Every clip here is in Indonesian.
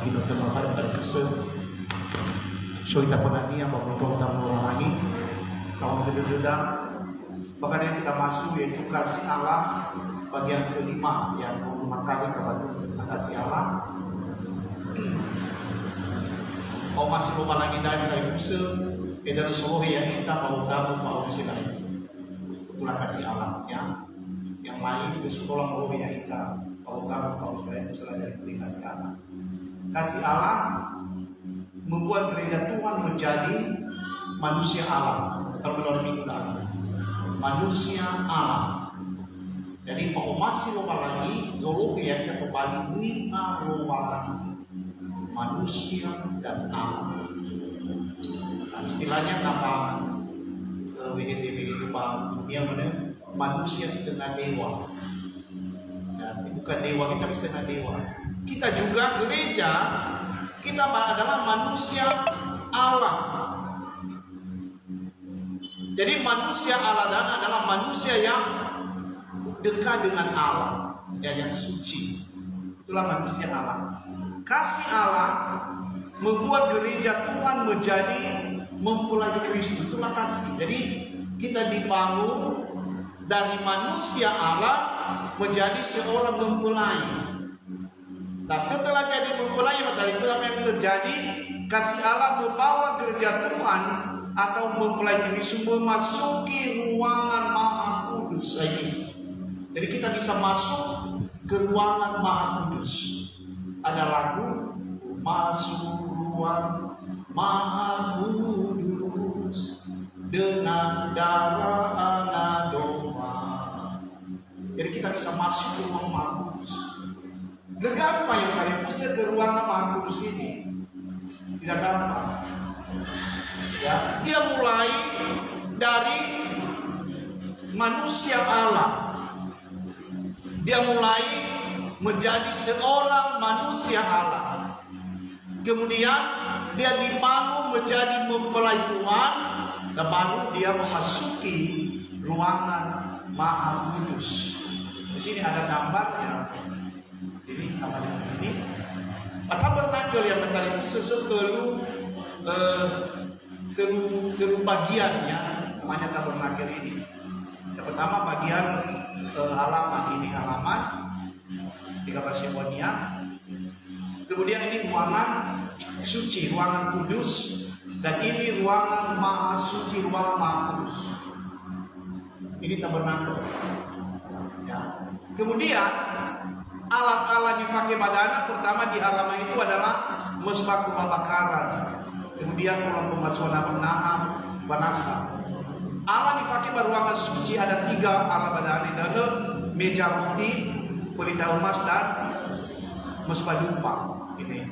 kita teman dari Kristen. So kita pernah ni yang berdoa tamu lagi. Kalau beda-beda, bahkan yang kita masuk yaitu kasih Allah bagian kelima yang kelima kali kepada kasih Allah. Kau masih lupa lagi dari kayu Kristen, dari seluruh yang kita mau tahu mau silai. Itulah kasih Allah ya. Yang lain itu sekolah mau yang kita mau tahu mau silai itu selain dari kasih Allah. Kasih Allah membuat gereja Tuhan menjadi manusia Allah. Terlebih minggu lalu, manusia Allah. Jadi mau masih lupa lagi, zoologi yang kita kembali lima ruangan manusia dan Allah. Nah, istilahnya nama WGTB itu dia manusia setengah dewa. Dan bukan dewa, kita setengah dewa. Kita juga gereja, kita adalah manusia Allah. Jadi manusia Allah dan adalah manusia yang dekat dengan Allah, yang suci. Itulah manusia Allah. Kasih Allah membuat gereja Tuhan menjadi mempelai Kristus. Itulah kasih. Jadi kita dibangun dari manusia Allah menjadi seorang mempelai. Nah setelah jadi mempelai, maka itu apa yang terjadi? Kasih Allah membawa gereja Tuhan atau mempelai Kristus memasuki ruangan Maha Kudus ini. Jadi kita bisa masuk ke ruangan Maha Kudus. Ada lagu masuk ruang Maha Kudus dengan darah anak domba. Jadi kita bisa masuk ke ruang Maha Kudus. Gampang yang kalian bisa ke ruangan Maha Kudus ini? Tidak gampang. Ya, dia mulai dari manusia Allah. Dia mulai menjadi seorang manusia Allah. Kemudian dia dibangun menjadi mempelai Tuhan, dan baru dia memasuki ruangan Maha Kudus. Di sini ada gambarnya. Ini gambarnya ini. Tabernakel yang mengenai sesuatu kelu bagiannya namanya tabernakel ini. Yang pertama bagian halaman ini halaman 13 Simonia. Kemudian ini ruangan suci, ruangan kudus, dan ini ruangan maha suci, ruangan maha kudus. Ini tabernakel. Ya. Kemudian alat-alat dipakai pada anak pertama di halaman itu adalah mesbah pembakaran. Kemudian kolam pemasuhan Naham, Banasa. Alat dipakai pada ruangan suci ada 3 alat pada anak dalam meja roti, pelita emas dan mesbah dupa. Ini.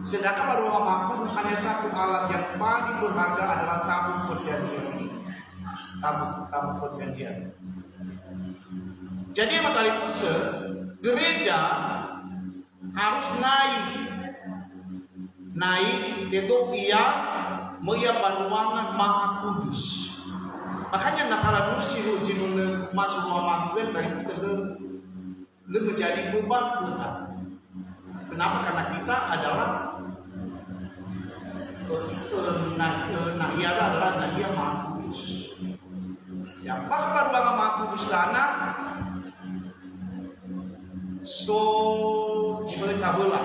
Sedangkan pada ruangan Maha Kudus hanya 1 alat yang paling berharga adalah tabut perjanjian ini. Tabut perjanjian. Jadi yang tadi gereja harus naik itu ia ruangan Maha Kudus. Makanya nakala dulu si masuk ruang Maha Kudus dari itu menjadi beban kita. Kenapa? Karena kita adalah nahiara adalah nahiara Maha Kudus. Yang bahkan ruangan Maha Kudus sana boleh tabelah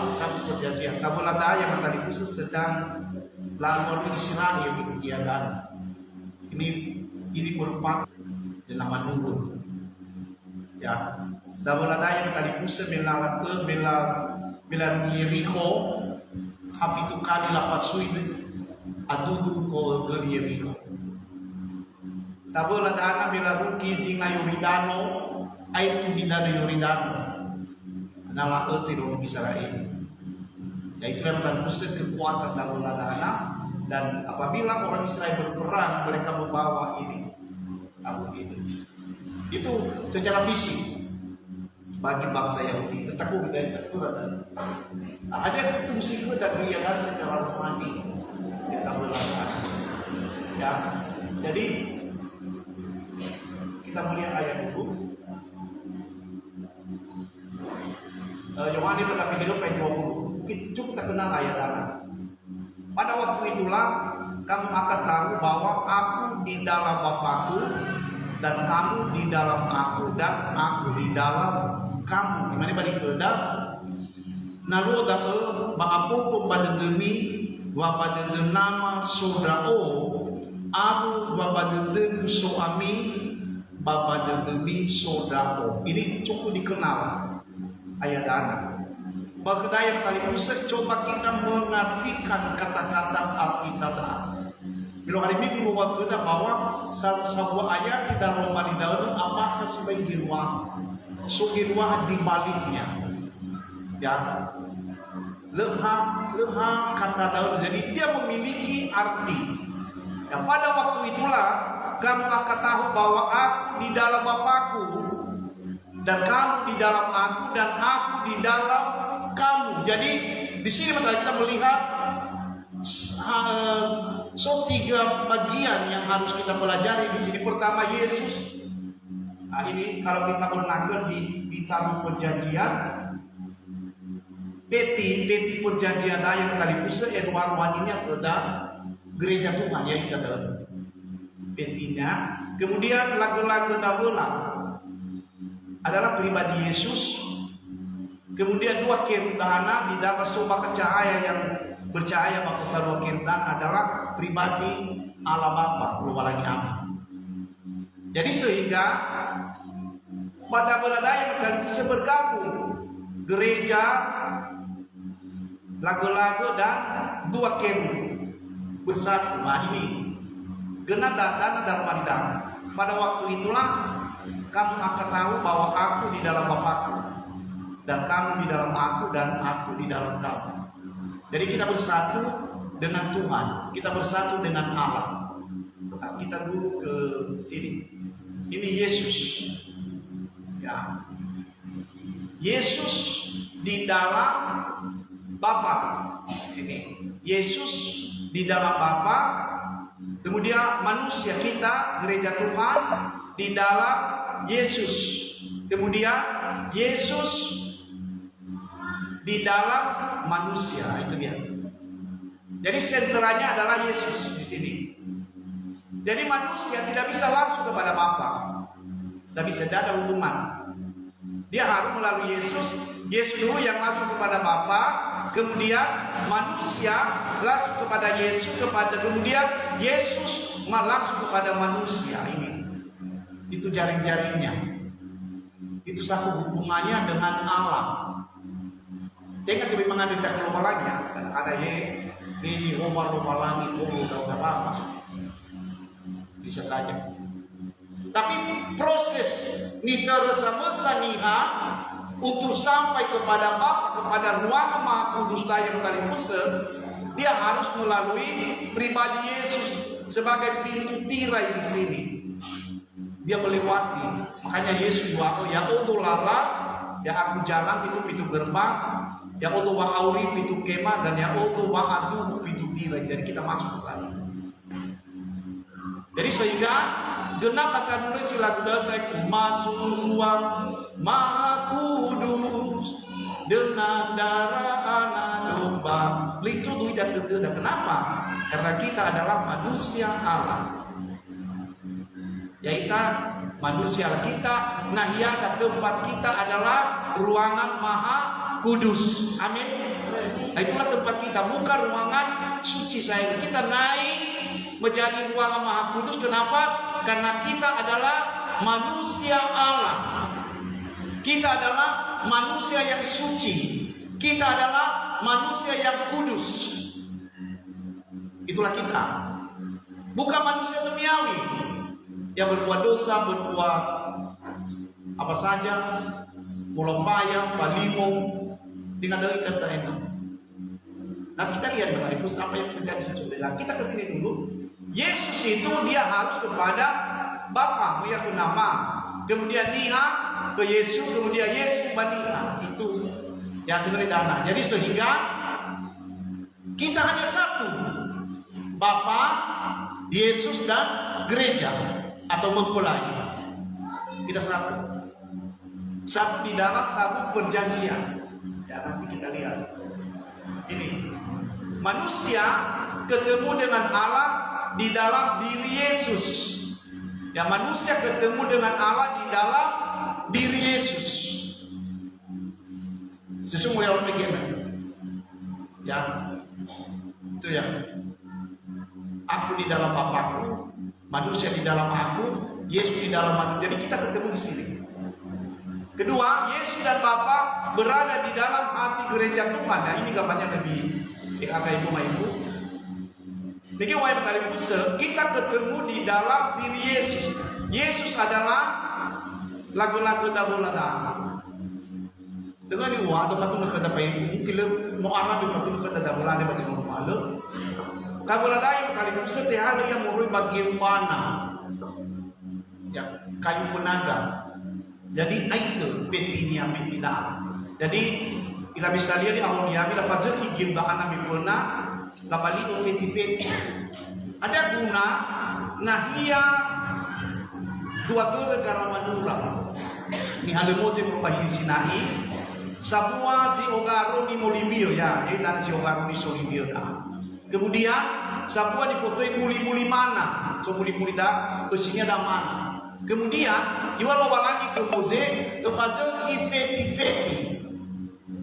perjanjian. Tabelah yang tadi khusus sedang lalu Israel yang dikegiatan. Ini merupakan nama nurul. Ya, tabelah yang tadi khusus melalat Yeriko, api itu kali lapas suit, atudu ko ke Yeriko. Tabelah dana melaruki zinga Yoridano, air bidana Yoridano. Nama Etirul Israel. Ya itulah yang pusat kekuatan dalam ladana, dan apabila orang Israel berperang mereka membawa ini tabut ini. Itu secara fisik bagi bangsa Yahudi. Tetapi dari kekuatan ada fungsi dan kegiatan secara rohani di tabut ladana. Ya, jadi kita melihat ayat itu. Yohani berkata 20. kenal ayah dana. Pada waktu itulah kamu akan tahu bahwa aku di dalam Bapakku dan kamu di dalam aku dan aku di dalam kamu. Gimana balik beda? Nalu dae maapupo pada demi pada nama saudara aku pada demi suami pada demi saudara. Ini cukup dikenal ayat dana. Bagdaya kali pusat coba kita mengartikan kata-kata Alkitab. Bila hari minggu waktu kita bahwa sebuah ayat kita Roma di dalam apakah sebagai ruang sugirwah di baliknya, ya lehang kata daun. Jadi dia memiliki arti. Ya, pada waktu itulah kamu akan tahu bahwa aku di dalam Bapakku dan kamu di dalam aku dan aku di dalam kamu. Jadi di sini kita melihat tiga bagian yang harus kita pelajari di sini. Pertama, Yesus. Nah, ini kalau kita ulangan di tamu perjanjian, peti perjanjian yang tadi pusat ruang ini adalah gereja Tuhan ya kita dalam petinya. Kemudian lagu-lagu tabulan adalah pribadi Yesus. Kemudian dua kirtana di dalam sebuah cahaya yang percaya bahwa kedua kirtana adalah pribadi Allah Bapa, belum lagi amin. Jadi sehingga pada belada yang akan bisa bergabung gereja, lagu-lagu dan dua kemu bersatu. Nah ini genap dan dalam manidan. Pada waktu itulah kamu akan tahu bahwa aku di dalam Bapakku dan kamu di dalam aku dan aku di dalam kamu. Jadi kita bersatu dengan Tuhan, kita bersatu dengan Allah. Nah, kita dulu ke sini. Ini Yesus. Ya. Yesus di dalam Bapa. Sini. Yesus di dalam Bapa. Kemudian manusia kita, gereja Tuhan di dalam Yesus. Kemudian Yesus di dalam manusia, itu dia. Jadi sentralnya adalah Yesus di sini. Jadi manusia tidak bisa langsung kepada Bapa, tapi tidak ada hubungan. Dia harus melalui Yesus. Yesus dulu yang langsung kepada Bapa, kemudian manusia langsung kepada Yesus, kemudian Yesus langsung kepada manusia. Ini itu jaring-jaringnya. Itu satu hubungannya dengan Allah. Jangan lebih mengambil teknologinya. Ada ini rumah-rumah langit, udah apa? Bisa saja. Tapi proses niter sama niha untuk sampai kepada Bapa, kepada ruang Maha Kudus yang tadi pusat, dia harus melalui pribadi Yesus sebagai pintu tirai di sini. Dia melewati. Makanya Yesus doa, ya Allah lala, ya aku jalan itu pintu gerbang. Ya Allah wa auri pintu kemah dan ya Allah wa adu pintu tirai. Jadi kita masuk ke sana. Jadi sehingga genap akan mulai lagu dasar masuk ruang Maha Kudus dengan darah anak domba. Itu tidak terdedah. Kenapa? Karena kita adalah manusia Allah. Yaitu manusia kita. Nah ya tempat kita adalah ruangan Maha Kudus. Amin. Nah, itulah tempat kita, bukan ruangan suci saya. Kita naik menjadi ruangan Maha Kudus. Kenapa? Karena kita adalah manusia Allah. Kita adalah manusia yang suci. Kita adalah manusia yang kudus. Itulah kita. Bukan manusia duniawi yang berbuat dosa, berbuat apa saja, mulopaya, balimo, dengan dari kesalahan. Nah kita lihat dengan itu apa yang terjadi sebenarnya. Kita ke sini dulu. Yesus itu dia harus kepada Bapa, meyakun nama. Kemudian dia ke Yesus, kemudian Yesus baniha. Itu yang terjadi dana. Jadi sehingga kita hanya satu, Bapa, Yesus dan gereja atau mempelai. Kita satu. Satu di dalam tabut perjanjian. Ya nanti kita lihat. Ini manusia ketemu dengan Allah di dalam diri Yesus. Ya, manusia ketemu dengan Allah di dalam diri Yesus. Sesungguhnya orang bagaimana? Ya, itu ya. Aku di dalam Bapakku, manusia di dalam aku, Yesus di dalam manusia. Jadi kita ketemu di sini. Kedua, Yesus dan Bapa berada di dalam hati gereja Tuhan. Nah, ini gambarnya lebih kakak ibu ibu. Jadi wajib kali kita ketemu di dalam diri Yesus. Yesus adalah lagu-lagu tabulada. Dengan iwa ada satu nak kata pakai mungkin mau Arab itu satu kata tabulada macam mana malu. Tabulada yang kali setiap yang mau bagaimana ya kayu penaga. Jadi itu petinya petidah. Jadi kita bisa lihat di awal dia bila fazil igim dah anak bifulna labali peti. Ada guna nah ia dua negara manura. Ni halemo je merupakan Sinai. Sabua si ogaro ni Molibio ya, jadi dan si ogaro ni Solibio dah. Kemudian sabua dipotoi muli-muli mana, so muli-muli dah besinya dah mana. Kemudian iwala lagi ke Moze, kefazel ifeti.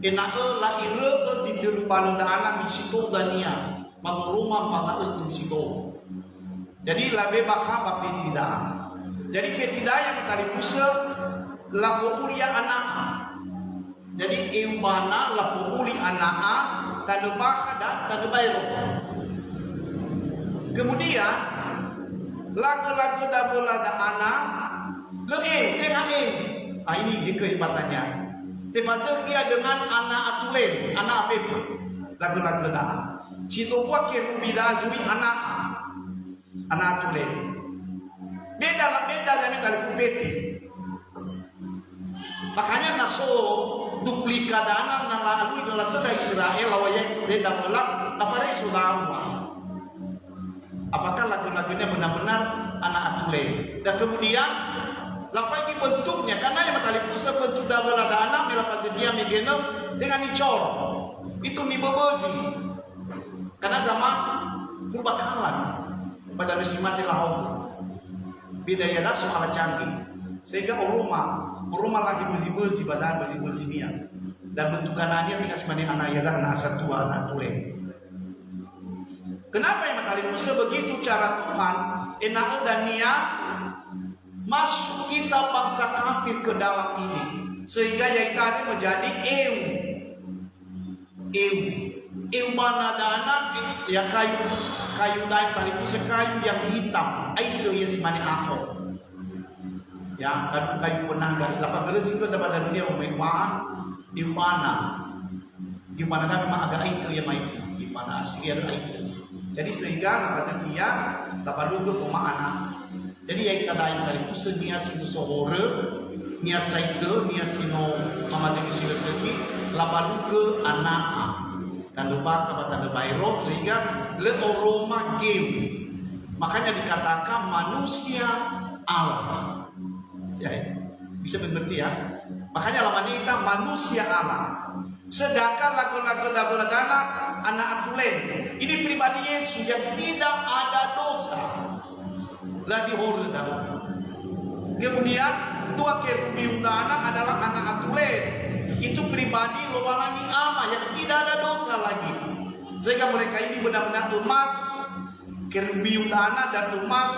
Kenapa la ire ke situ pada anak misito dania, mamuruma mama itu misito. Jadi labe bakha bapi tidak. Jadi fetidah yang tadi pusat la kulia anak. Jadi imbana la kuli anak tanda bakha dan tanda bayro. Kemudian lagu-lagu dabola da anak le tengah ini kehebatannya. Termasuk dia dengan anak atulen, anak apa? Lagu-lagu da. Cito buat kerubida zui anak atulen. Beda dengan kali kubeti. Makanya naso duplikadana na lalu adalah sedang Israel lawaya beda melak apa sudah. Apakah lagu-lagunya benar-benar anak atulen? Dan kemudian lafai ini bentuknya karena yang kali pusat bentuk dalam ada anak melafaz dia megeno dengan icor itu mibobezi karena zaman perbakalan pada musim mati laut beda ya dah soal canggih sehingga rumah lagi bersih badan bersih dia dan bentuk kanannya tinggal sebagai anak ya dah anak satu anak tua. Kenapa yang kali pusat begitu cara Tuhan enak dan niat masuk kita bangsa kafir ke dalam ini sehingga yang tadi menjadi mana anak ya kayu daun kali pusat kayu yang hitam itu ya si mani ahok ya kayu penangga lapak gelas itu dapat dunia umumnya di mana kan memang agak itu ya mai di mana asli ada itu jadi sehingga kata dia dapat dulu pemahaman. Jadi yang kita lain kali pusat niat sinu sohore, niat saito, niat sinu mama jadi sinu segi, lalu ke anak dan lupa kepada bayro sehingga le aroma game. Makanya dikatakan manusia Allah. Ya, bisa mengerti ya. Makanya lamanya kita manusia Allah. Sedangkan lagu-lagu dabeladana anak atulen ini pribadi Yesus yang tidak ada dosa. Lagi horor dah. Kemudian dua kerubi utana adalah anak atulen. Itu pribadi lobalangi ama yang tidak ada dosa lagi. Sehingga mereka ini benar-benar emas kerubi utana dan emas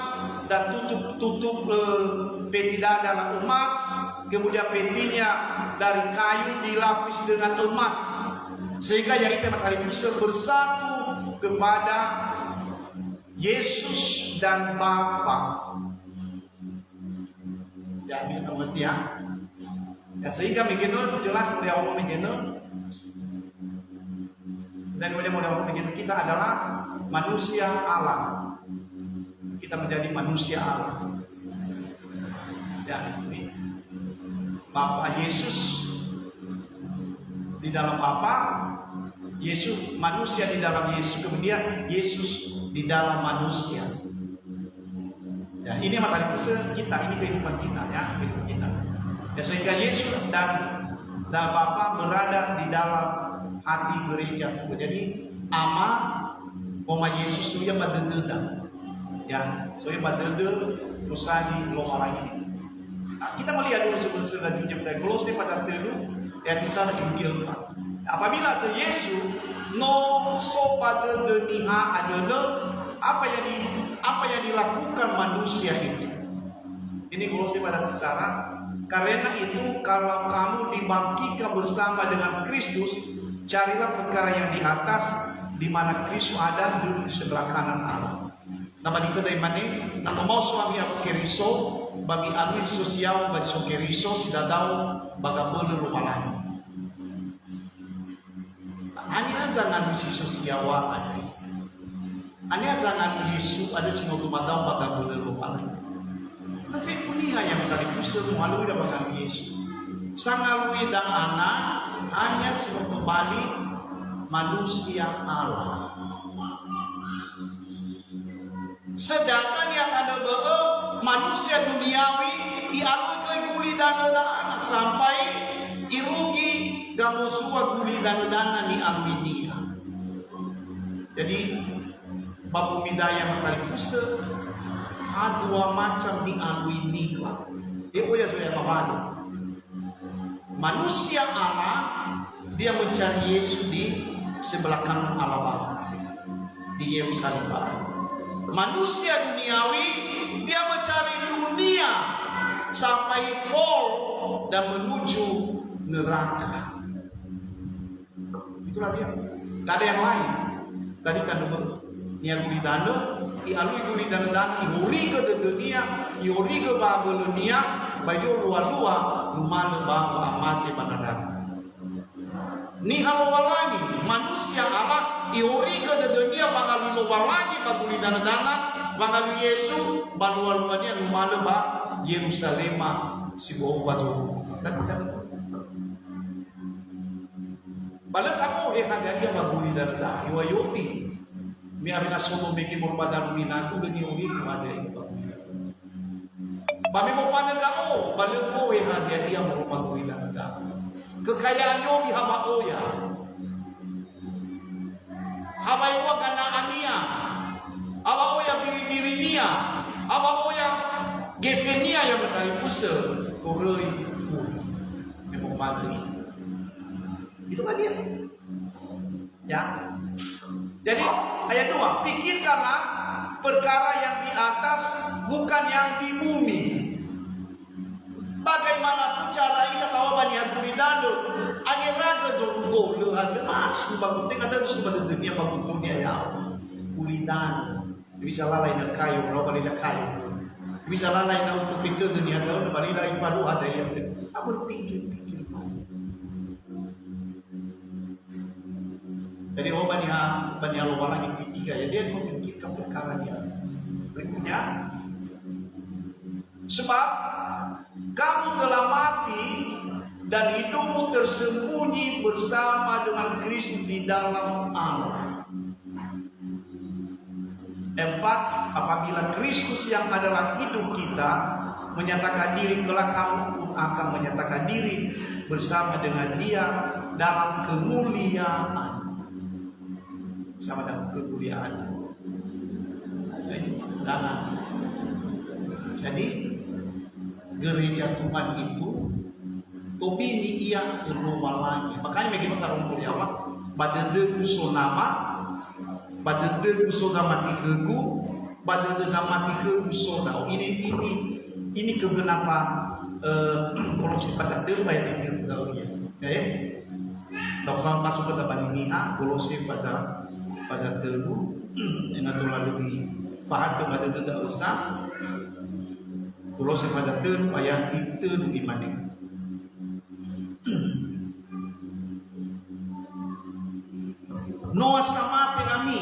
dan tutup petidah adalah emas. Kemudian petinya dari kayu dilapis dengan emas. Sehingga yang itu kali bisa bersatu kepada Yesus dan Bapa. Ya, ini mengerti ya. Ya sehingga begini jelas dari Allah begini. Dan kemudian Allah begini kita adalah manusia Allah. Kita menjadi manusia Allah. Ya, ini Bapa Yesus di dalam Bapa, Yesus manusia di dalam Yesus, kemudian Yesus di dalam manusia. Ya, ini materi pusat kita, ini kehidupan kita ya, kehidupan kita. Ya, sehingga Yesus dan Bapa berada di dalam hati gereja. Jadi ama Mama Yesus suya badededa. Ya, suya badededa usani loma lagi. Nah, kita melihat dulu sebelum selanjutnya pada Kolose pada telu ya di sana Injil. Apabila ke Yesus no so badededa niha adede apa yang dilakukan manusia itu. Ini Kolose pada sana. Karena itu kalau kamu dibangkitkan bersama dengan Kristus, carilah perkara yang di atas, di mana Kristus ada duduk di sebelah kanan Allah. Nama di kedai mana? Nama mau suami aku keriso, bagi ahli sosial bagi so keriso sudah tahu bagaimana rumah lagi. Hanya jangan misi sosial ada. Hanya jangan isu ada semua rumah tahu bagaimana rumah lagi. Tapi dunia yang tadi pusat melalui dalam Yesus. Sangalui dan anak hanya sebagai kembali manusia Allah. Sedangkan yang ada manusia duniawi dialui ke guli dan anak sampai irugi dan musuh guli dan dana ni aminia. Jadi babu midaya tadi pusat. Dua macam dialui nikah. Itu ya sudah malu. Manusia Allah dia mencari Yesus di sebelah kanan Allah Bapa di Yerusalem Barat. Manusia duniawi dia mencari dunia sampai fall dan menuju neraka. Itulah dia. Tidak ada yang lain. Tadi kan niat guli dana, dialui guli dana, ihuri ke dunia, ihuri ke bahagia dunia, baju luar-luar, rumah lebah amati panadana. Ni halal lagi, manusia Allah ihuri ke dunia, bangal luar lagi, baguli dana, bangal Yesus, baluar-luarnya rumah lebah, Yerusalem, si bawah batu. Balik kamu ada dia baguli dana, iwayopi. Miarina sono beki morbadan minaku gani uri ada itu. Bami mo fana dao, balik mo hadia dia merubah kuila da. Kekayaan yo bi hama oya. Hama yo kana ania. Aba oya biri nia. Aba oya gefenia yang bertali pusat koroi fu. Memang madri. Itu kan dia. Ya. Jadi ayat 2, pikirkanlah perkara yang di atas bukan yang di bumi. Bagaimanapun cara kita tahu banyak kuridano, angin raga zongo lu ada masuk bangun tengah ada sumber dunia bangun dunia ya kuridano bisa lalai nak kayu, orang balik nak kayu, bisa lalai nak untuk pikir dunia orang balik lagi baru ada yang apa pikir. Jadi banyak luar lagi ketiga ya dia memikirkan perkara dia berikutnya sebab kamu telah mati dan hidupmu tersembunyi bersama dengan Kristus di dalam Allah. 4. Apabila Kristus yang adalah hidup kita menyatakan diri, kelak kamu pun akan menyatakan diri bersama dengan Dia dalam kemuliaan. Sama dengan kemuliaan. Jadi gereja Tuhan itu topi ini ia rumah lagi. Makanya bagaimana taruh mulia Allah badede kusonama badede kusonama tihegu badede zamati hegu soda. Ini kebenaran proses pada terbaik itu ya. Kalau masuk ke depan ini Kolose pada terbu yang ada lalu faham kepada tidak usah Kolose pada terbu ayat itu di mana Noah sama kami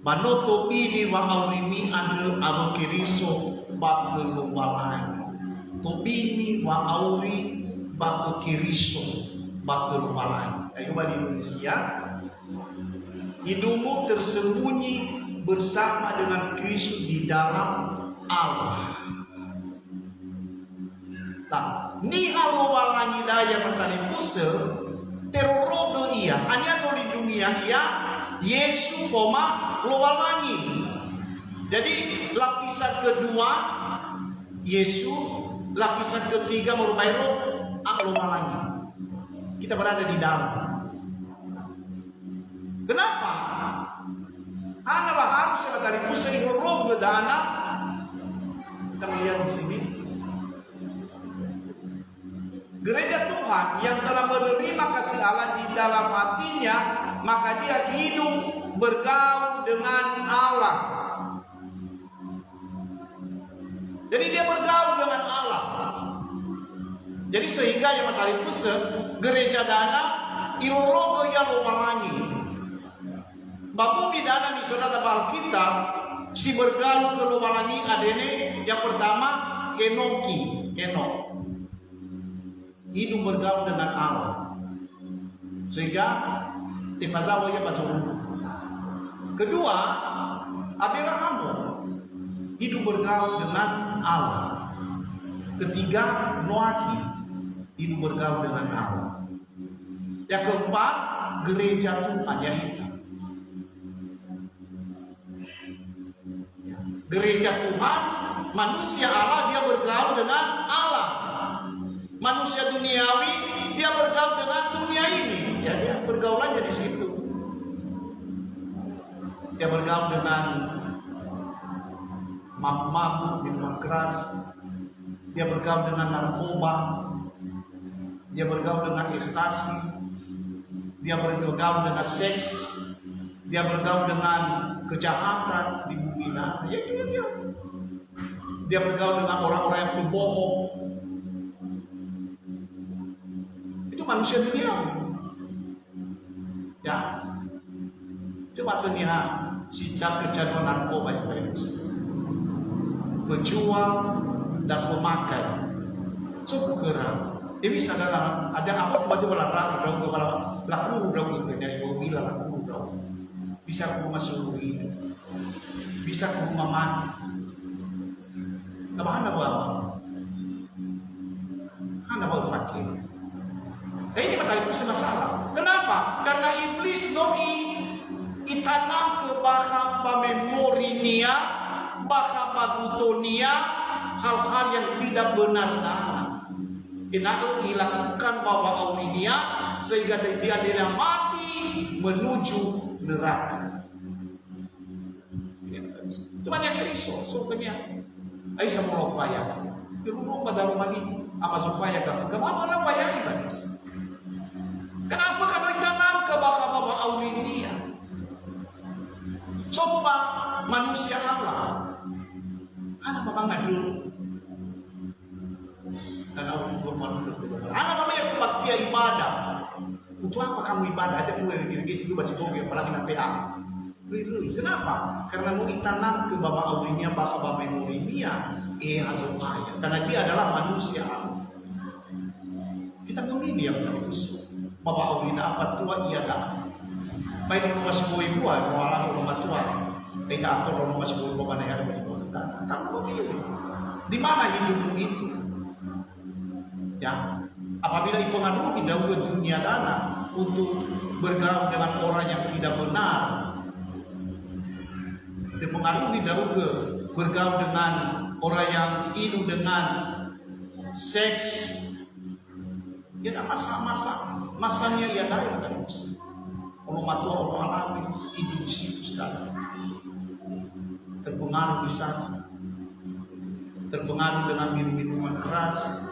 manoto pili wa aurimi anu abakiriso bakul walai topini wa auri bakiriso bakul walai. Ayo di Indonesia hidupmu tersembunyi bersama dengan Kristus di dalam Allah. Nah, ni halu walani daya bertani pusat teroroge ia, hanya so di dunia ia Yesus koma lowalangi. Jadi lapisan kedua Yesus, lapisan ketiga merupai roh lowalangi. Kita berada di dalam. Kenapa? Ana harus dari pusat roh bedana. Kita melihat di sini. Gereja Tuhan yang telah menerima kasih Allah di dalam hatinya, maka dia hidup bergaul dengan Allah. Jadi dia bergaul dengan Allah. Jadi sehingga yang matahari pusat gereja dana irorogo yang lowalangi. Bapu bidana di surat Alkitab si bergaul ke lowalangi adene yang pertama Enoki, Enok. Hidup bergaul dengan Allah. Sehingga tifazawa ya pasal. Kedua, Abraham hidup bergaul dengan Allah. Ketiga, Noahi hidup bergaul dengan Allah. Yang keempat, gereja Tuhan yaitu gereja Tuhan, manusia Allah dia bergaul dengan Allah. Manusia duniawi dia bergaul dengan dunia ini. Ya, dia bergaulannya di situ. Dia bergaul dengan mabuk, minuman keras. Dia bergaul dengan narkoba. Dia bergaul dengan ekstasi. Dia bergaul dengan seks. Dia bergaul dengan kejahatan di bumi. Ya itu dia. Dia bergaul dengan orang-orang yang berbohong. Itu manusia dunia. Ya. Coba lihat sejak kecanduan narkoba itu. Penjual dan pemakai. Cukup geram. Dia bisa dalam ada apa tiba-tiba laku dong dari mobil laku dong. Bisa ke rumah seluruh ini. Bisa ke rumah mati. Kenapa Anda bawa fakir? Ini matahari pusat masalah. Kenapa? Karena iblis doi itanam ke bahasa memori nia, bahasa bagutonia, hal-hal yang tidak benar. Kenapa dilakukan bahwa aulinia sehingga dia mati menuju neraka. Itu banyak risau, surganya. Ay sa mga upaya. Dirunong madalo mani ama supaya ka. Kamama na upaya iban. Kenapa kami tanam ke bawah awin dia? Coba manusia Allah. Anak mama ngadul. Dan awin bermanusia. Anak mama yang kebaktian ibadah. Untuk apa kamu ibadah? Ada mulai diri-diri dulu baca doa apalagi nanti Kenapa? Karena mau ditanam ke bawah awalnya bahwa memorinya azupaya. Karena dia adalah manusia. Kita memilih yang bagus. Bawah awalnya apa tua ia dah. Baik rumah sebuah ibu, rumah tua. Tidak atur rumah sebuah ibu mana yang ada. Kamu memilih. Di mana hidupmu itu? Ya. Apabila dipengaruhi dalam dunia dana untuk bergaul dengan orang yang tidak benar. Dipengaruhi dalam bergaul dengan orang yang hidup dengan seks, ya masanya ya dari orang matua orang alami hidup situ sekali terpengaruh di sana, terpengaruh dengan minuman keras,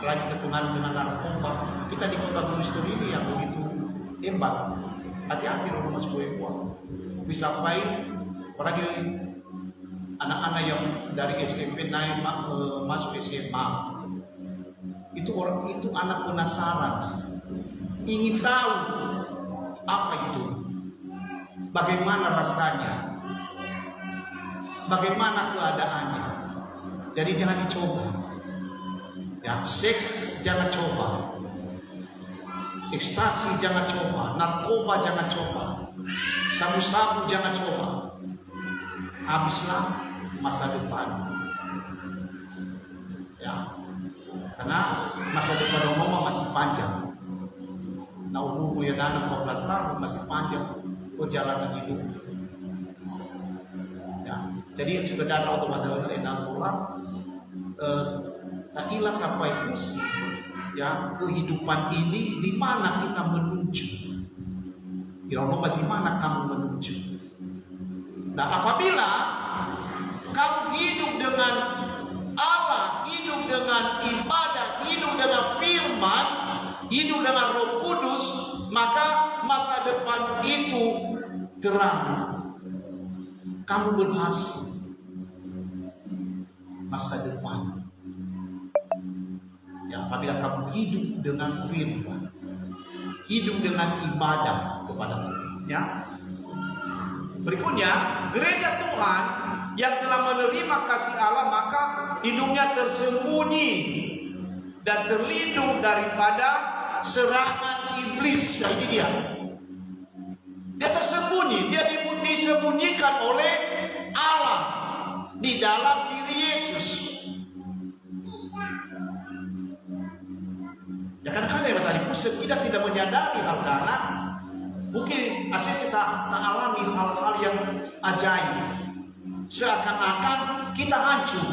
lagi terpengaruh dengan narkoba. Kita di kota Bristol ini yang begitu hebat, hati-hati kalau masuk buah. Bisa sampai apalagi anak-anak yang dari SMP naik masuk SMA itu orang itu anak penasaran ingin tahu apa itu, bagaimana rasanya, bagaimana keadaannya. Jadi jangan dicoba ya, seks jangan coba, ekstasi jangan coba, narkoba jangan coba, sabu-sabu jangan coba. Habislah masa depan. Ya. Karena masa depan umum masih panjang. Nah umur ya dana 14 tahun masih panjang perjalanan hidup. Ya, jadi sebenarnya otomatis enam tulang tak hilang apa itu sih? Ya kehidupan ini di mana kita menuju? Ya Allah, di mana kamu menuju? Nah apabila kamu hidup dengan Allah, hidup dengan ibadah, hidup dengan firman, hidup dengan Roh Kudus, maka masa depan itu terang. Kamu berhasil. Masa depan. Ya, apabila kamu hidup dengan firman, hidup dengan ibadah kepada Tuhan. Ya. Berikutnya, gereja Tuhan yang telah menerima kasih Allah, maka hidupnya tersembunyi dan terlindung daripada serangan iblis. Nah, ini dia. Dia tersembunyi, dia disembunyikan oleh Allah di dalam diri Yesus. Ya kadang-kadang ya tadi kita tidak menyadari hal karena mungkin asli kita alami hal-hal yang ajaib. Seakan-akan kita hancur,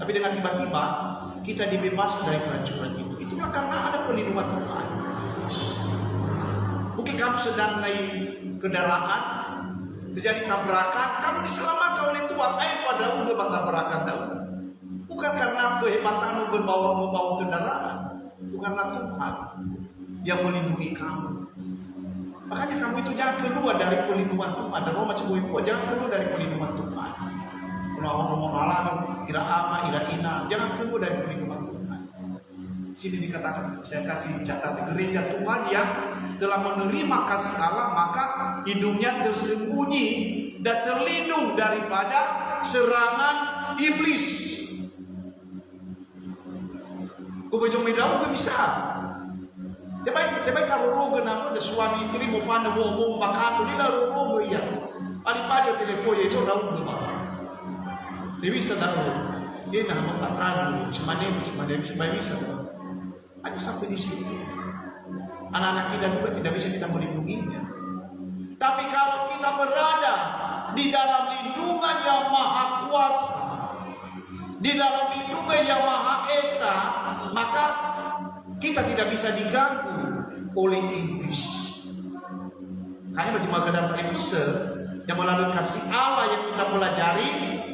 tapi dengan tiba-tiba kita dibebaskan dari kehancuran itu. Itulah karena ada perlindungan Tuhan. Mungkin kamu sedang naik kendaraan, terjadi tabrakan, kamu diselamatkan oleh Tuhan. Pada udah tabrakan tahu. Bukan karena kehebatanmu membawa kendaraan, bukan karena Tuhan yang melindungi kamu. Makanya kamu itu jangan keluar dari perlindungan Tuhan. Dan Roma Cebuipo jangan keluar dari perlindungan Tuhan. Kalau ngomong alam, ira ama, ira ina, jangan keluar dari perlindungan Tuhan. Sini dikatakan, saya kasih catatan gereja Tuhan yang telah menerima kasih Allah, maka hidupnya tersembunyi dan terlindung daripada serangan iblis. Kubojong medau gak bisa. Tapi kalau rogo namun ada suami istri mau pandang mau makan, dia lalu rogo ya. Alipada telepon ya itu daun dulu. Dia bisa tahu. Dia nak mau tahan, semana bisa. Hanya sampai di sini. Anak-anak kita juga tidak bisa kita melindunginya. Tapi kalau kita berada di dalam lindungan yang maha kuasa, di dalam lindungan yang maha esa, maka kita tidak bisa diganggu oleh iblis. Hanya bagaimana dalam episode yang melalui kasih Allah yang kita pelajari,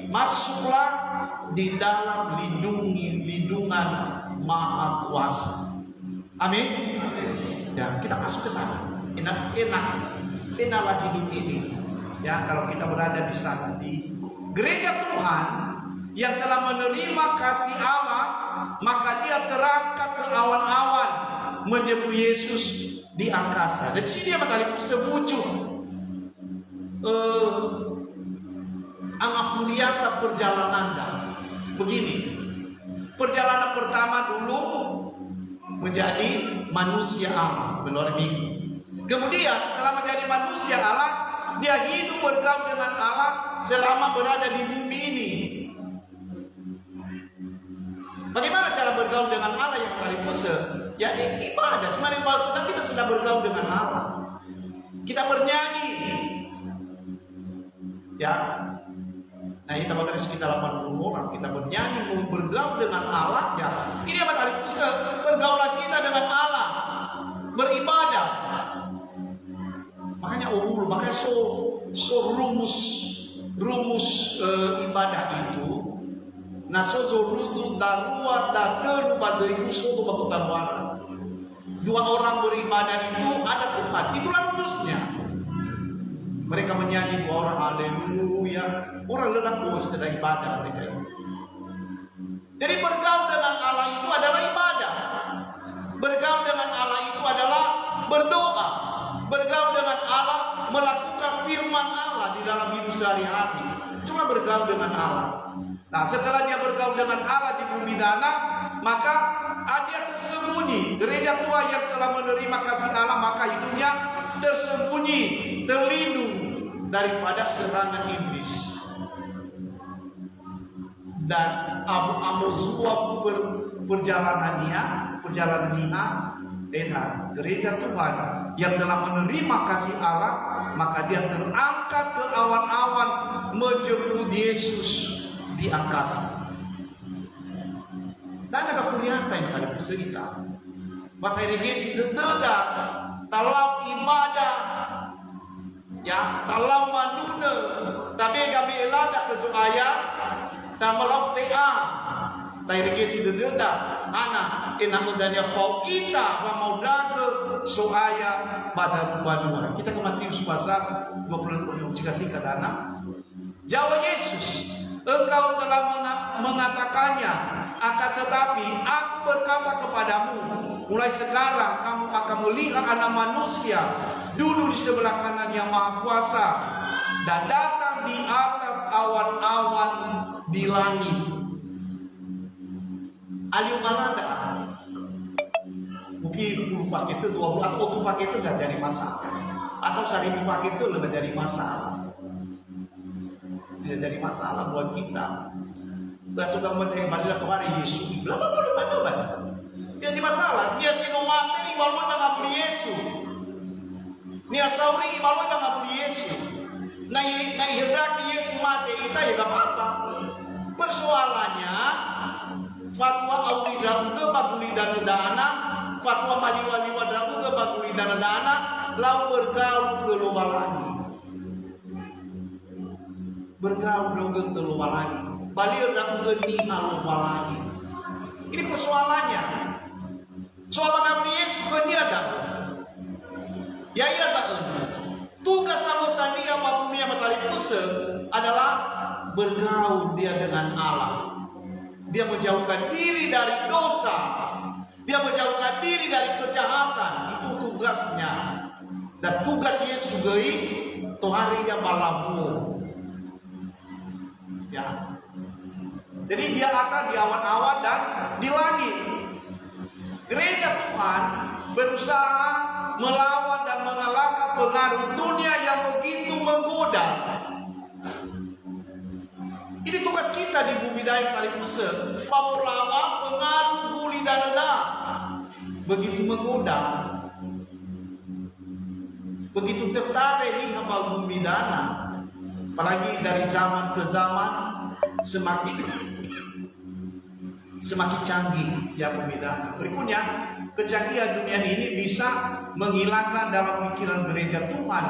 masuklah di dalam lindungan maha kuasa. Amin. Ya, kita masuk ke sana. Enaklah hidup ini. Ya, kalau kita berada di sana di gereja Tuhan yang telah menerima kasih Allah, maka dia terangkat ke awan-awan menjemput Yesus di angkasa. Dan sini apa tadi sebujuk angafuliata perjalanan. Begini, perjalanan pertama dulu menjadi manusia Allah, benar minggu. Kemudian setelah menjadi manusia Allah, dia hidup bergaul dengan Allah selama berada di bumi ini. Bagaimana cara bergaul dengan Allah yang paling pusat? Ya ibadah. Kemarin kita sedang bergaul dengan Allah. Kita bernyanyi. Ya. Nah kita bakal sekitar 80 orang. Kita bernyanyi, bergaul dengan Allah. Ya. Ini yang paling pusat. Pergaulan kita dengan Allah. Beribadah. Makanya makanya rumus ibadah itu. Nah, sozorudu darua dakeru pada ibu soto bakutamuana. Dua orang beribadah itu ada Tuhan. Itulah rumusnya. Mereka menyanyi dua orang haleluya. Orang lelah sedang ibadah mereka itu. Jadi bergaul dengan Allah itu adalah ibadah. Bergaul dengan Allah itu adalah berdoa. Bergaul dengan Allah melakukan firman Allah di dalam hidup sehari-hari. Cuma bergaul dengan Allah. Nah, setelah dia bergaul dengan Allah di bumi dana, maka dia tersembunyi. Gereja tua yang telah menerima kasih Allah, maka hidupnya tersembunyi, terlindung daripada serangan iblis. Dan perjalanan Lihat, gereja Tuhan yang telah menerima kasih Allah, maka dia terangkat ke awan-awan menjemput Yesus di angkasa. Dan ada kelihatan yang ada cerita. Maka Yesus terdedak talau ibadah, ya talau manuna, tapi kami eladak ke supaya tamalau TA. Tapi Yesus terdedak. Anak enak udahnya kau kita mau datang soaya pada badua. Kita ke Matius pasal 20 kasih ke dana. Jawab Yesus, engkau telah mengatakannya, akan tetapi aku berkata kepadamu, mulai sekarang kamu akan melihat Anak Manusia duduk di sebelah kanan Yang Maha Kuasa dan datang di atas awan-awan di langit. Alium alada, mungkin pakai itu 20 atau pakai itu nggak jadi masalah, atau 1000 pakai itu lebih dari masalah, tidak jadi masalah buat kita. Berarti kamu mengenai kemarin Yesus, berapa jadi masalah. Dia sinomati ibalu dengan beli Yesus, dia sauri ibalu dengan beli Yesus, naik hendak Yesus mati kita ya gak apa-apa. Persoalannya fatwa auri dalam ke baguli dan dana, fatwa maliwali wadramu ke baguli dan dana, lalu bergaul ke luar lagi, bergaul ke luar lagi, balik dalam ke nina luar lagi. Ini persoalannya. Soal Nabi Yesus berniaga, ya iya tak. Tugas sama sandia bumi yang matahari pusat adalah bergaul dia dengan Allah. Dia menjauhkan diri dari dosa. Dia menjauhkan diri dari kejahatan. Itu tugasnya. Dan tugas Yesus gei tohari yang balamu. Ya. Jadi dia akan di awan-awan dan di langit. Gereja Tuhan berusaha melawan dan mengalahkan pengaruh dunia yang begitu menggoda. Ini tugas kita di bumi daya kali pusat. Melawan pengaruh buli dan denda begitu menggoda, begitu tertarik di hamba bumi dana. Apalagi dari zaman ke zaman semakin canggih ya bumi dana. Berikutnya, kecanggihan dunia ini bisa menghilangkan dalam pikiran gereja Tuhan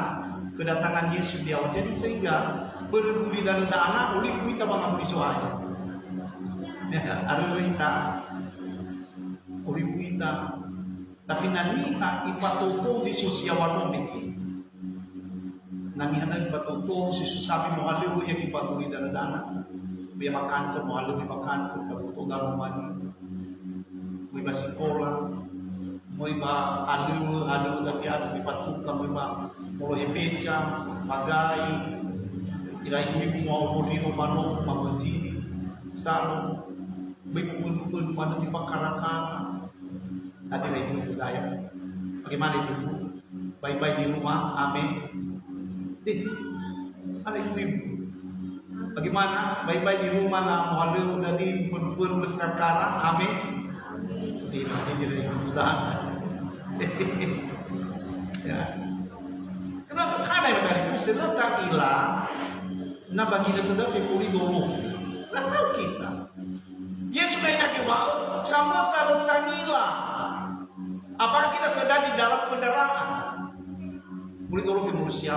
kedatangan Yesus di awal. Jadi sehingga berbudi dan anak boleh kita mengambil soalnya. Ya, ada kita, boleh kita. Tapi nanti ipatuto di sosial warung ini. Nanti ada ipatuto si sapi mengalir yang ipatuli dan anak. Biar makan tu mengalir makan tu ipatuto dalam mani. Mau iba sekolah, mau iba alir dan biasa ipatuka, mau iba mulai peca, magai. Ila ibu mau berdiri manok mengusir selalu berkumpul pada di pangkalan. Ada ibu budaya. Bagaimana ibu? Baik-baik di rumah, amin. Ada ibu. Bagaimana? Baik-baik di rumah lah. Walau dari fun berkakaran, amin. Ini jadi budaya. Ya. Kenapa? Karena yang dari seletak ilah. Nah bagi kita sudah kepuli dulu. Nah tahu kita. Yesus banyak mau sama salsanila. Apakah kita sedang di dalam kendaraan? Boleh dulu manusia.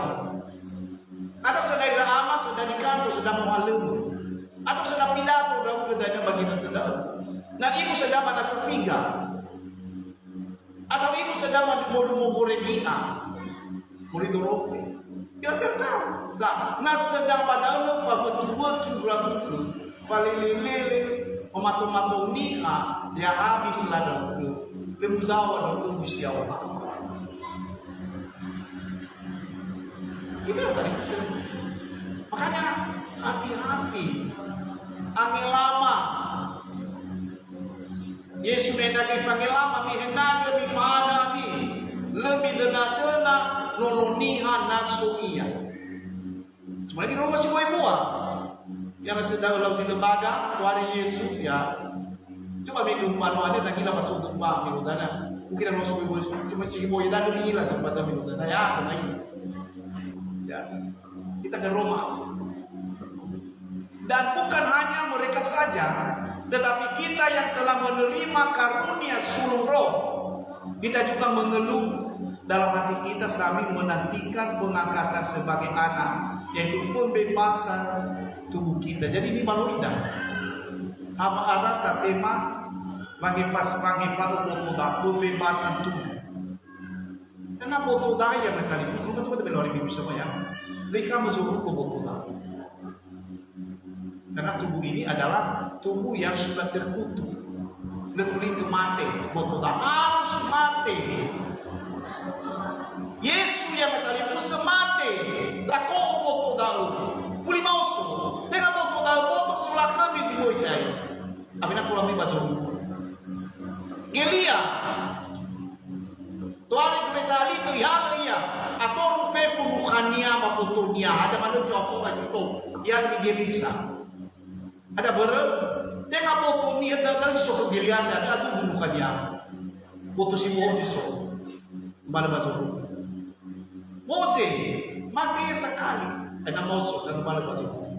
Ada sedang di amas, sedang di kantor, sedang mengalir. Atau sedang pidato dalam kedanya bagi kita sudah. Nah ibu sedang mana sepiga. Atau ibu sedang mau regia. Boleh dulu. Kita tahu. Nah sedang pada Allah betul-betul berlaku falililil mematu-matu nia dia habis ladang ke lemzawa dan bisa Allah. Itu tadi pesan. Makanya hati-hati. Angin lama. Yesus hendak dipanggil lama, hendak difada ni lebih dena noloniha nasuia. Sebenarnya di rumah si buah yang sedang lalu di lembaga, wari Yesus ya. Coba minggu manuannya tak kita masuk tumpah minggu dana. Mungkin ada masuk ibu cuma cikiboy dan gila tempat kami udah saya apa ini. Ya, kita ke Roma. Dan bukan hanya mereka saja, tetapi kita yang telah menerima karunia sulung roh, kita juga mengeluh dalam hati kita sambil menantikan pengangkatan sebagai anak, yaitu pembebasan tubuh kita. Jadi ini malu indah. Apa arata tema mangipas pembebasan tubuh. Kenapa boto daya metali? Sebab itu kita belum bisa banyak. Mereka mensuruh boto daya. Karena tubuh ini adalah tubuh yang sudah terkutuk. Lebih itu mati, boto daya harus mati. Yesus yang metali semate, tako boto daya. Puli mauso, tengah boto daya boto silakan biji boy saya. Amina pulang di baju. Gelia, tuari metali tu yang dia, atau rufe pembukannya maputunya ada manusia apa itu yang digelisa. Ada berem, tengah boto ni ada sok gelia saya ada tu pembukannya. Boto si boto so, mana baju. Mose mati sekali, ada Mose dan mana baju.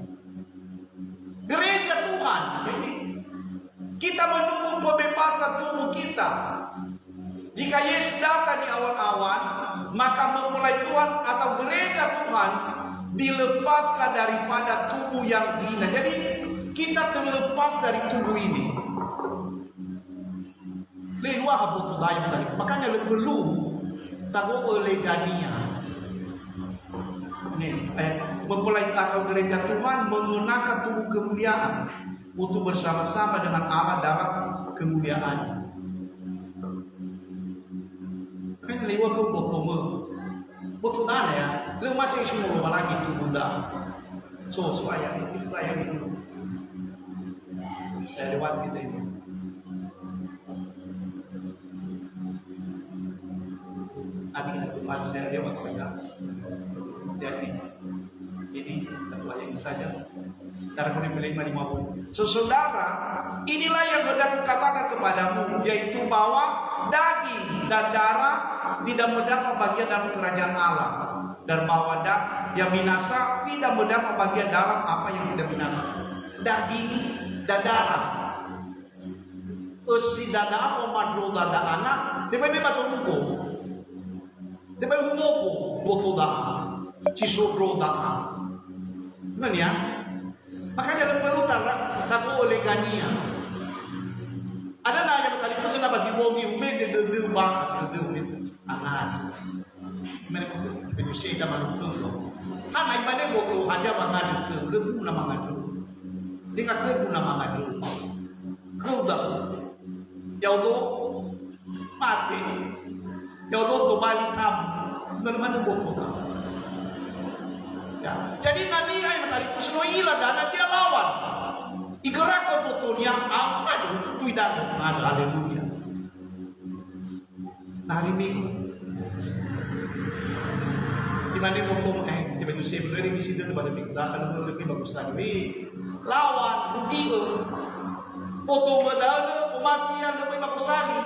Gereja Tuhan, kita menunggu pembebasan tubuh kita. Jika Yesus datang di awan-awan, maka memulai Tuhan atau gereja Tuhan dilepaskan daripada tubuh yang hina. Jadi kita terlepas dari tubuh ini. Leluah butuh lain tadi. Makanya perlu tahu oleh Gania. Memulai atau gereja Tuhan menggunakan tubuh kemuliaan untuk bersama-sama dengan Allah dalam kemuliaan. Kan lewat ke botomu, ya, lu masih semua lagi tubuh dah. So supaya itu saya lewat kita ini. Adik tempat saya lewat saja. Jadi ini satu aja ini saja. Cara menerima 50. Saudara, inilah yang hendak kukatakan kepadamu, yaitu bahwa daging dan darah tidak mendapat bagian dalam kerajaan Allah, dan bahwa yang binasa tidak mendapat bagian dalam apa yang tidak binasa. Daging dan darah. Usi dada pemadro dada anak, dia bebas hukum. Dia bebas hukum, boto dah, cisodro dah. Gimana ya? Makanya dalam perlu tahu oleh Gania. Ada nanya tadi pun sudah bagi bomi umeh de bang anas. Mereka itu sih dah malu tu. Anak ibadah bodoh aja mangadu tu, lebu nama mangadu. Tinggal lebu nama mangadu. Kau dah, ya Allah mati. Ya Allah tu balik kamu. Mana bodoh dah. Ya. Jadi nanti ayat tadi pusnoilah dan dia lawan. Igerakkan botolnya apa itu tidak ada. Haleluya. Nah hari Minggu di mana botol di baju saya beli di sini tu pada Minggu dah kalau lebih bagus lagi. Lawan rugi botol bedal pemasian lebih bagus lagi.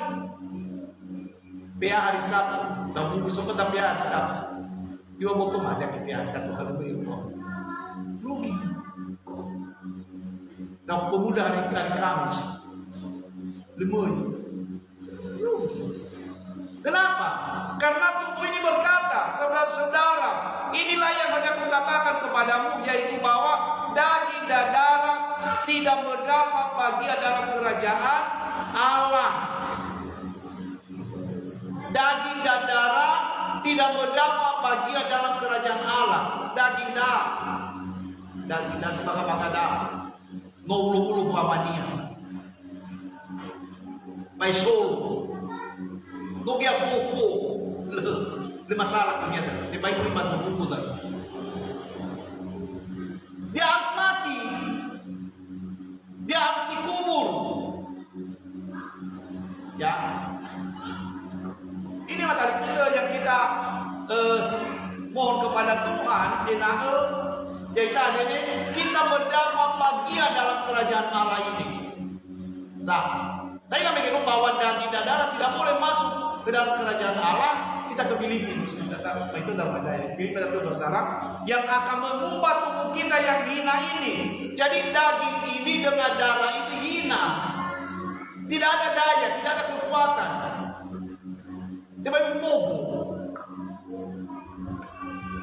Biar hari Sabtu dan buku sobat tapi hari Sabtu. Dua botol ada biasa tuh kalau begitu rugi. Dan pemuda hari Kamis lemui rugi. Kenapa? Karena tubuh ini berkata, saudara-saudara, inilah yang hendak kukatakan kepadamu, yaitu bahwa daging dan darah tidak mendapat bagian dalam kerajaan Allah. Daging dan darah tidak mendapat bagian dalam kerajaan Allah. Daging sebagai bagada ngulu-ngulu pamania maisol nugia pupu le masalah ternyata di baik lima buku tadi dia harus mati, dia harus dikubur ya. Ini materi pusat yang kita mohon kepada Tuhan, yaitu ini kita mendapat bagian dalam kerajaan Allah ini. Nah, saya kami kira bahwa daging dan darah tidak boleh masuk ke dalam kerajaan Allah, kita ke Filipi. Itu dalam ayat Filipi pada saudara yang akan mengubah tubuh kita yang hina ini. Jadi daging ini dengan darah itu hina. Tidak ada daya, tidak ada kekuatan. Dia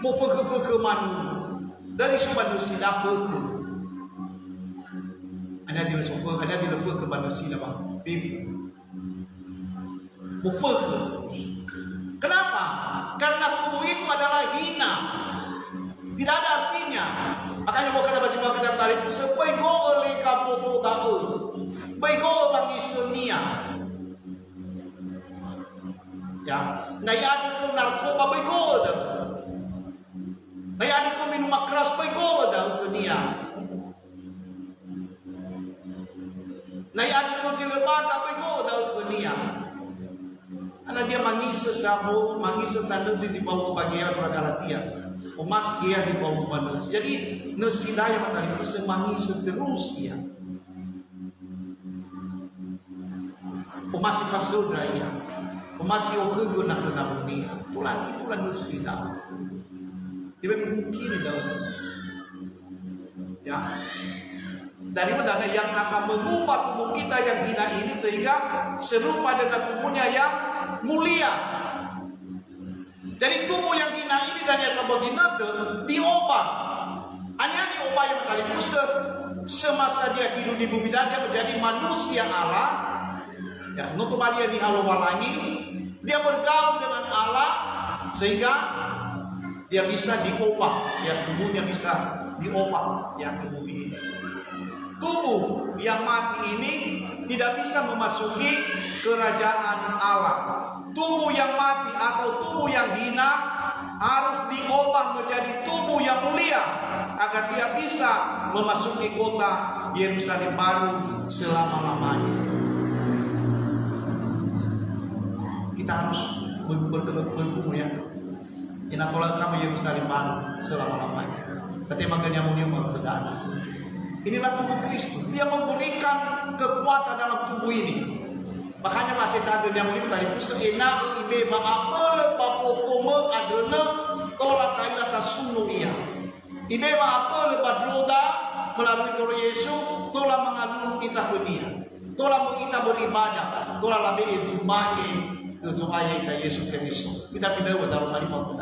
mau feke manusia dari manusia dapat. Ada di level ke manusia bang, baby. Mau Kenapa? Karena tubuh itu adalah hina, tidak ada artinya. Makanya mau kata baca kitab tadi, sepego oleh kaboto tahu, bego bagi dunia. Ya, naya itu narkoba bego dah, naya itu minuman keras bego dah dunia. Naya itu cilebata bego dah dunia. Karena dia mangisa sabo, mangisa sandal di bawah bagian Galatia, emas dia di bawah manusia. Jadi nusidaya matahari itu mangisa terus dia. Emas fasudra ya, emas yang guna bumi, tulan nusida. Dia mungkin dalam, ya. Dari mana yang akan mengubah tubuh kita yang hina ini sehingga serupa dengan tubuhnya yang mulia. Jadi tubuh yang hina ini dan yang sebagainya diubah. Hanya diubah yang kali semasa dia hidup di bumi dan dia menjadi manusia Allah. Ya, nutup dia di haluwalangi, dia bergaul dengan Allah sehingga dia bisa diubah. Ya, tubuhnya bisa diubah yang tubuh ini. Tubuh yang mati ini tidak bisa memasuki kerajaan Allah. Tubuh yang mati atau tubuh yang hina harus diubah menjadi tubuh yang mulia agar dia bisa memasuki kota Yerusalem baru selama-lamanya. Kita harus bergumul ya. Ina kalau kamu Yerusalem baru selama-lamanya. Tapi makanya mau sedana. Inilah tubuh Kristus. Dia memberikan kekuatan dalam tubuh ini. Makanya masih tadi yang ini tadi seenak ibe maapel papotome adena tolak kailah tasunu ia. Ibe maapel badroda melalui Tuhan Yesus tolak mengalun kita dunia. Tolak kita beribadah. Tolak lebih zumaye ke Yesus Kristus. Kita pindah dalam hari mau